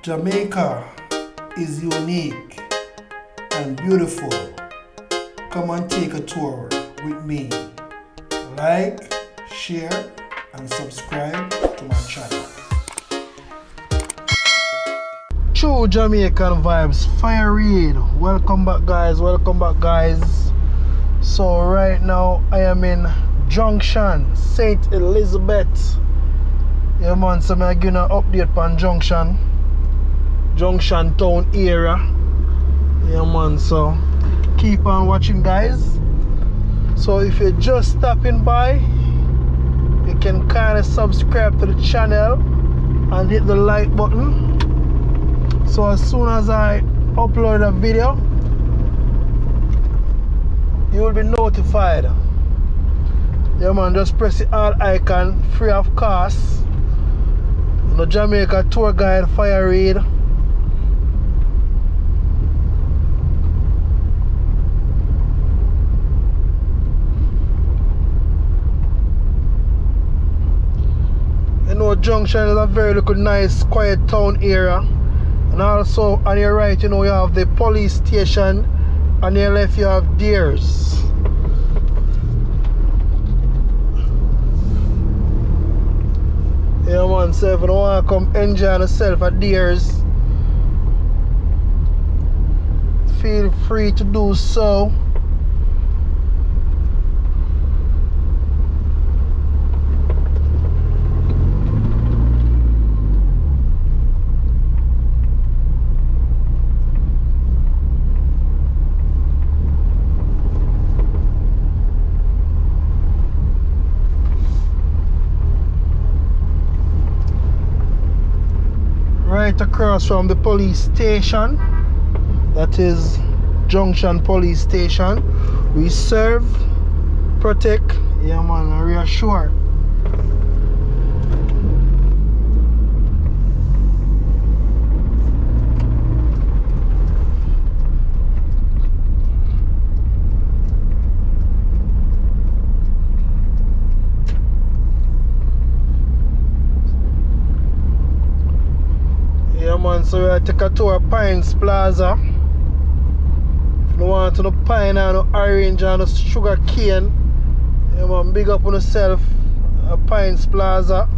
Jamaica is unique and beautiful. Come and take a tour with me. Like, share, and subscribe to my channel. True Jamaican vibes, Fire Raid. Welcome back guys. So right now I am in Junction, St. Elizabeth. Yeah man, so I'm giving an update on Junction town area. Yeah man, so keep on watching guys. So if you're just stopping by, you can kind of subscribe to the channel and hit the like button. So as soon as I upload a video, you will be notified. Yeah man, just press the all icon, free of cost. The Jamaica tour guide Fire Raid. You know, Junction is a very nice quiet town area. And also on your right, you know, you have the police station. On your left you have Deers. Yeah man, so if you don't want to come enjoy yourself at Deers, feel free to do so. Right across from the police station, that is Junction Police Station. We serve, protect, yeah man, and reassure. So we take a tour of Pines Plaza. If you want to no pine and no orange and no sugar cane, you man, big up on yourself at Pines Plaza.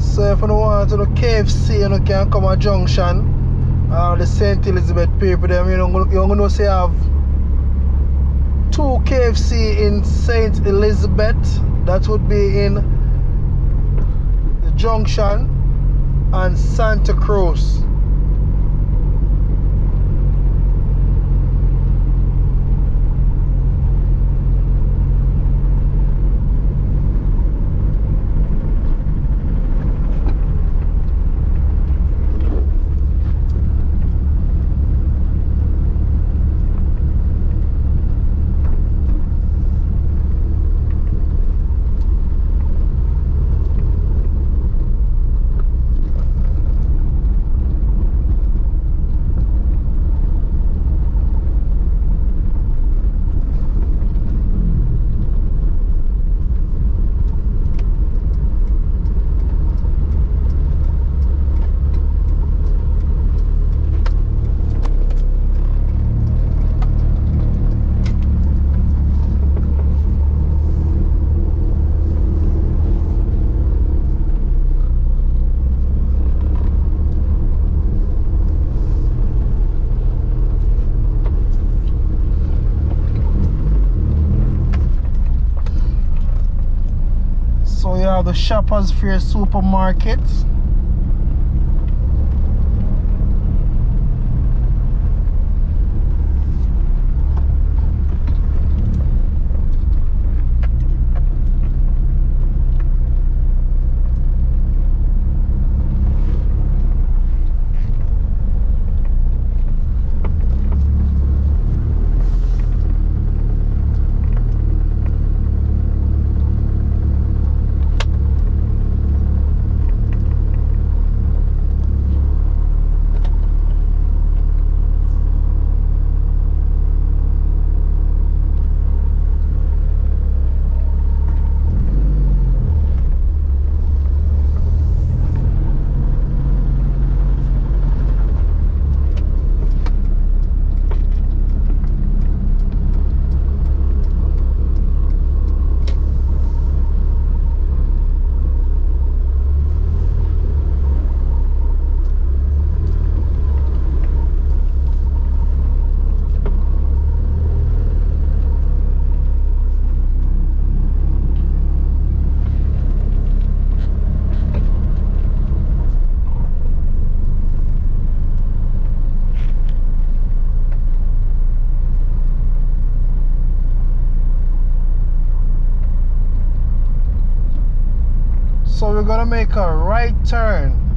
So if you don't want to do KFC, you can come at Junction. The St. Elizabeth people, them, you're going to say have 2 KFC in St. Elizabeth. That would be in the Junction and Santa Cruz. the Shoppers Fair supermarket. So we're gonna make a right turn.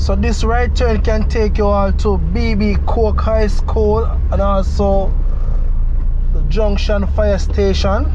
So this right turn can take you all to BB Coke High School and also the Junction Fire Station.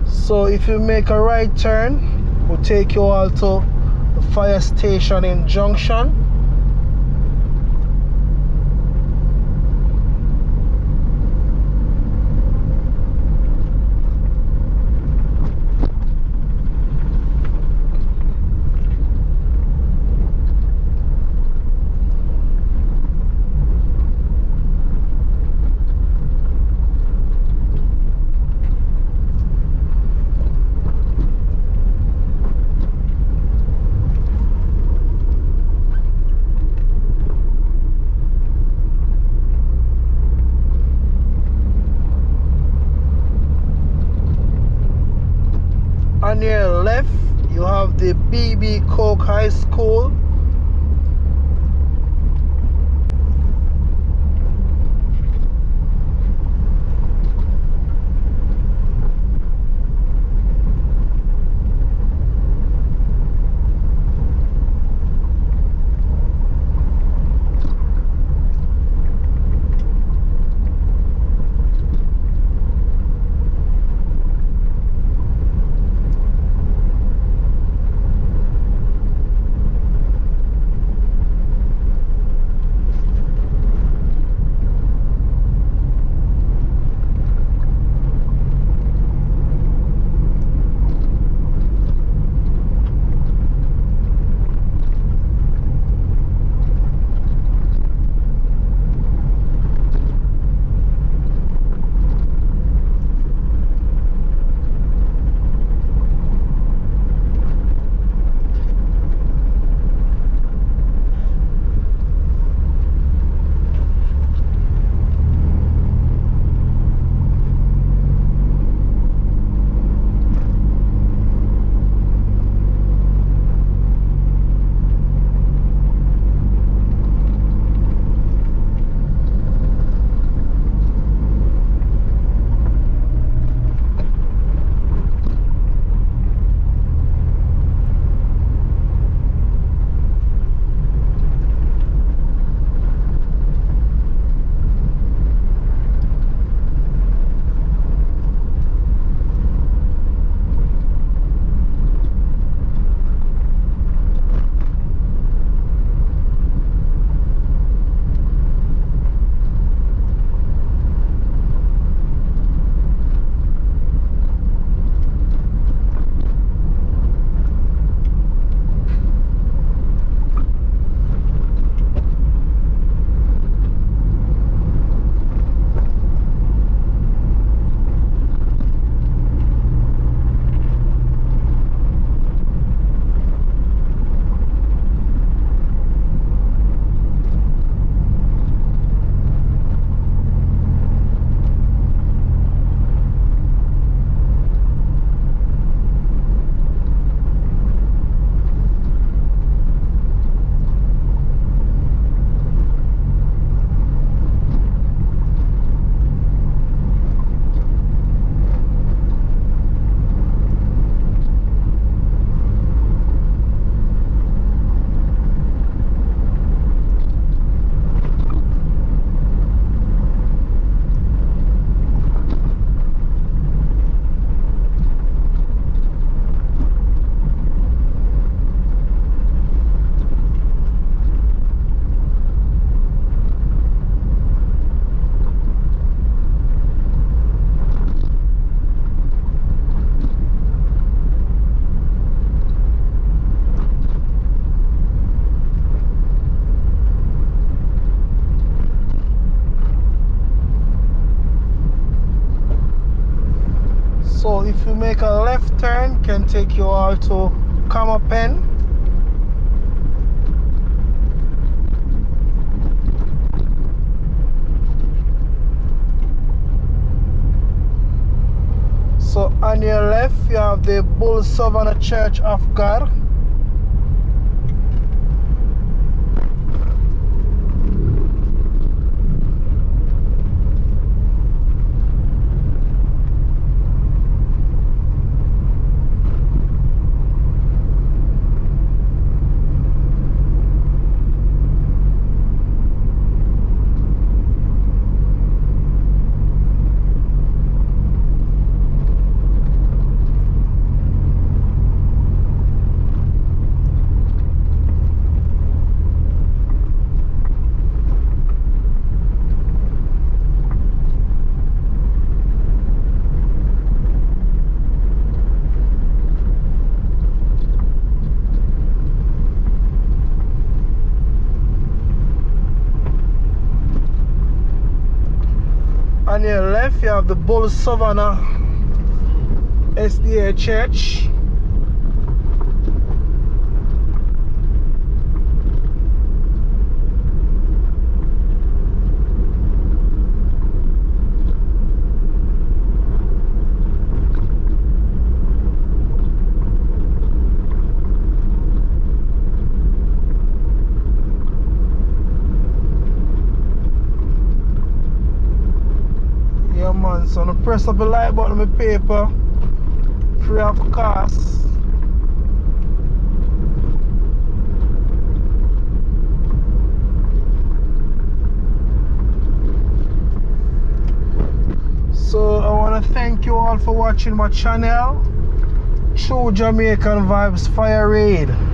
So if you make a right turn, we'll take you all to the fire station in Junction. On your left, you have the BB Coke High School. So if you make a left turn, can take you all to Camapen. So on your left you have the Bull Savannah Church of God. On your left you have the Bull Savannah SDA Church. Man, so I press up the like button on my paper, free of cost. So I want to thank you all for watching my channel, True Jamaican Vibes Fire Raid.